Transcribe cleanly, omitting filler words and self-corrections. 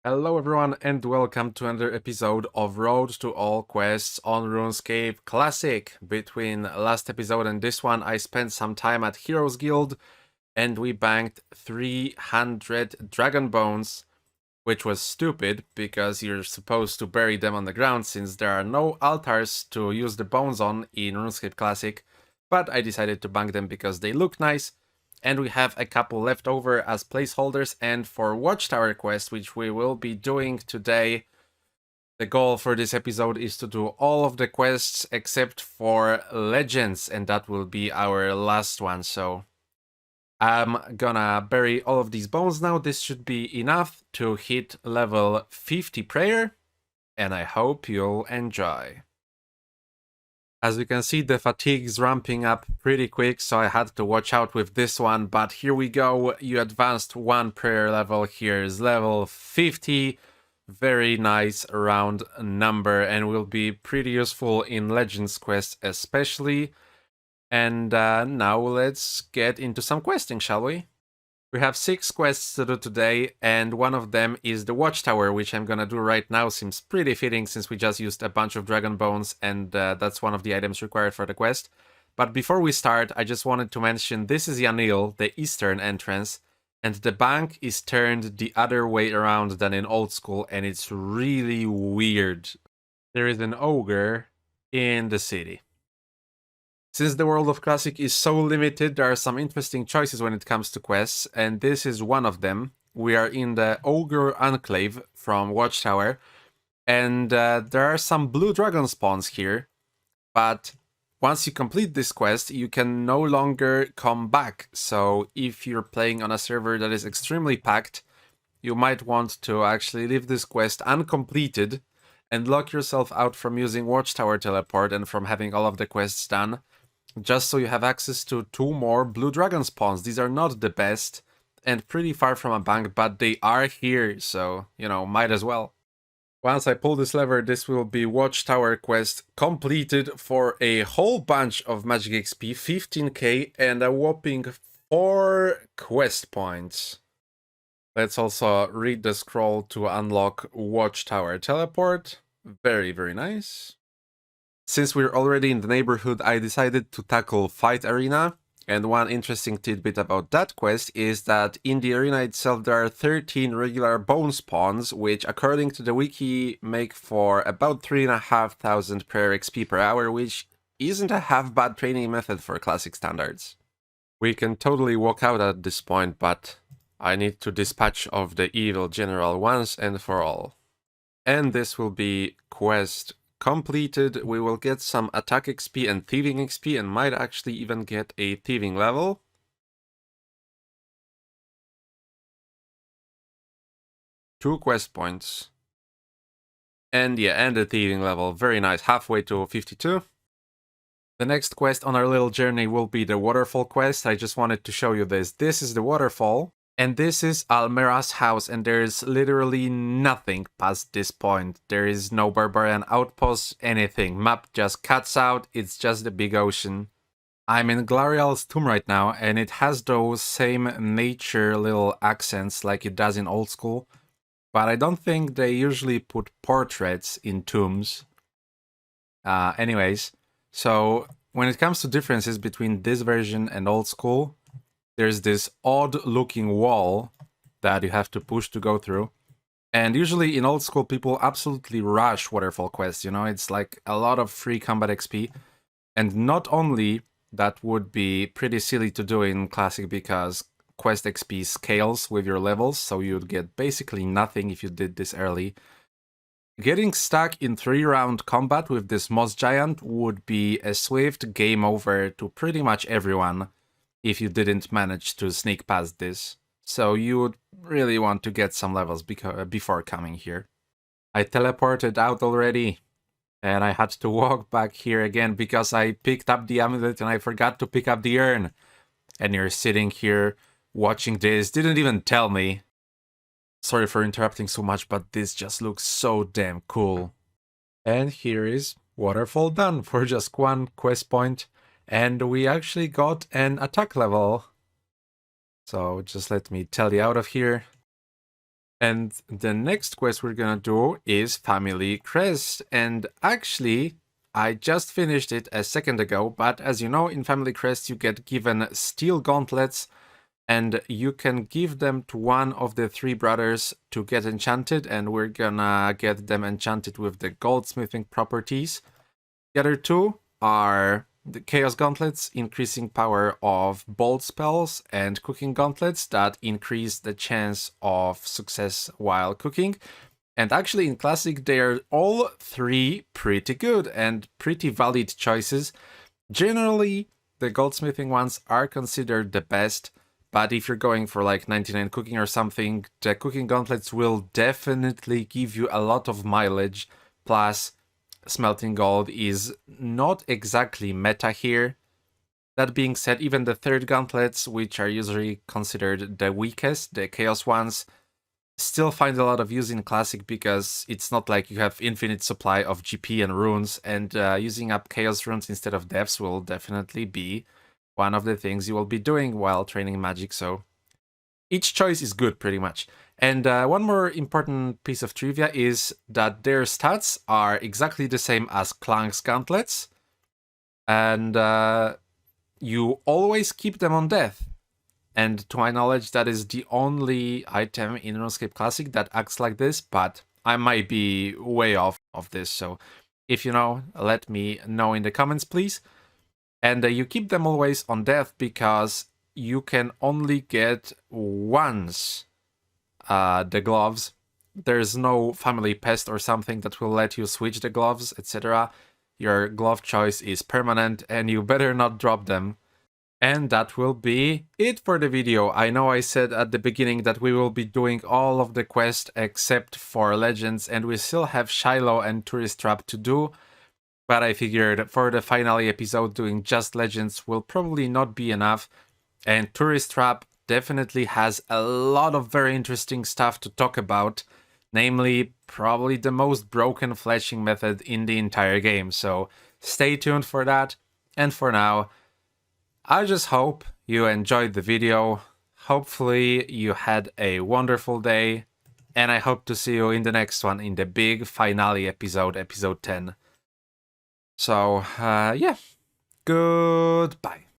Hello everyone and welcome to another episode of Road to All Quests on RuneScape Classic. Between last episode and this one I spent some time at Heroes Guild and we banked 300 dragon bones, which was stupid because you're supposed to bury them on the ground since there are no altars to use the bones on in RuneScape Classic, but I decided to bank them because they look nice. And we have a couple left over as placeholders, and for Watchtower Quest, which we will be doing today, the goal for this episode is to do all of the quests except for Legends, and that will be our last one, so I'm gonna bury all of these bones now. This should be enough to hit level 50 prayer, and I hope you'll enjoy. As you can see, the fatigue's ramping up pretty quick, so I had to watch out with this one, but here we go. You advanced one prayer level. Here's level 50. Very nice round number and will be pretty useful in Legends quest especially. And now let's get into some questing, shall we? We have 6 quests to do today, and one of them is the Watchtower, which I'm gonna do right now. Seems pretty fitting since we just used a bunch of dragon bones, and that's one of the items required for the quest. But before we start, I just wanted to mention this is Yanil, the eastern entrance, and the bank is turned the other way around than in old school, and it's really weird. There is an ogre in the city. Since the world of Classic is so limited, there are some interesting choices when it comes to quests, and this is one of them. We are in the Ogre Enclave from Watchtower, and there are some blue dragon spawns here, but once you complete this quest, you can no longer come back. So if you're playing on a server that is extremely packed, you might want to actually leave this quest uncompleted and lock yourself out from using Watchtower Teleport and from having all of the quests done, just so you have access to 2 more blue dragon spawns. These are not the best and pretty far from a bank, but they are here, so, you know, might as well. Once I pull this lever, this will be Watchtower Quest completed for a whole bunch of magic XP, 15k, and a whopping 4 quest points. Let's also read the scroll to unlock Watchtower Teleport. Very, very nice. Since we're already in the neighborhood, I decided to tackle Fight Arena, and one interesting tidbit about that quest is that in the arena itself there are 13 regular bone spawns, which according to the wiki make for about 3,500 prayer XP per hour, which isn't a half bad training method for classic standards. We can totally walk out at this point, but I need to dispatch of the evil general once and for all. And this will be quest completed. We will get some attack XP and thieving XP and might actually even get a thieving level. Two quest points. And yeah, and a thieving level. Very nice. Halfway to 52. The next quest on our little journey will be the Waterfall Quest. I just wanted to show you this. This is the waterfall. And this is Almera's house, and there is literally nothing past this point. There is no barbarian outpost, anything. Map just cuts out, it's just the big ocean. I'm in Gloriels Tomb right now, and it has those same nature little accents like it does in old school. But I don't think they usually put portraits in tombs. Anyways, so when it comes to differences between this version and old school, there's this odd looking wall that you have to push to go through. And usually in old school, people absolutely rush Waterfall Quest, you know, it's like a lot of free combat XP. And not only that would be pretty silly to do in Classic because quest XP scales with your levels, so you'd get basically nothing if you did this early. Getting stuck in 3-round combat with this Moss Giant would be a swift game over to pretty much everyone if you didn't manage to sneak past this. So you would really want to get some levels before coming here. I teleported out already, and I had to walk back here again because I picked up the amulet and I forgot to pick up the urn. And you're sitting here watching this, didn't even tell me. Sorry for interrupting so much, but this just looks so damn cool. And here is Waterfall done for just 1 quest point. And we actually got an attack level. So just let me tally out of here. And the next quest we're gonna do is Family Crest. And actually, I just finished it a second ago, but as you know, in Family Crest you get given steel gauntlets, and you can give them to one of the three brothers to get enchanted, and we're gonna get them enchanted with the goldsmithing properties. The other two are the Chaos Gauntlets, increasing power of bolt spells, and Cooking Gauntlets that increase the chance of success while cooking. And actually in Classic they're all three pretty good and pretty valid choices. Generally, the goldsmithing ones are considered the best, but if you're going for like 99 cooking or something, the Cooking Gauntlets will definitely give you a lot of mileage, plus smelting gold is not exactly meta here. That being said, even the third gauntlets, which are usually considered the weakest, the chaos ones, still find a lot of use in Classic because it's not like you have infinite supply of GP and runes, and using up chaos runes instead of devs will definitely be one of the things you will be doing while training magic, so each choice is good pretty much. And one more important piece of trivia is that their stats are exactly the same as Clank's gauntlets, and you always keep them on death. And to my knowledge, that is the only item in RuneScape Classic that acts like this, but I might be way off of this, so if you know, let me know in the comments, please. And you keep them always on death because you can only get once the gloves. There's no family pest or something that will let you switch the gloves, etc. Your glove choice is permanent and you better not drop them. And that will be it for the video. I know I said at the beginning that we will be doing all of the quest except for Legends, and we still have Shiloh and Tourist Trap to do, but I figured for the finale episode doing just Legends will probably not be enough, and Tourist Trap definitely has a lot of very interesting stuff to talk about, namely probably the most broken fletching method in the entire game, so stay tuned for that. And for now, I just hope you enjoyed the video, hopefully you had a wonderful day, and I hope to see you in the next one, in the big finale episode, episode 10. So, yeah, goodbye.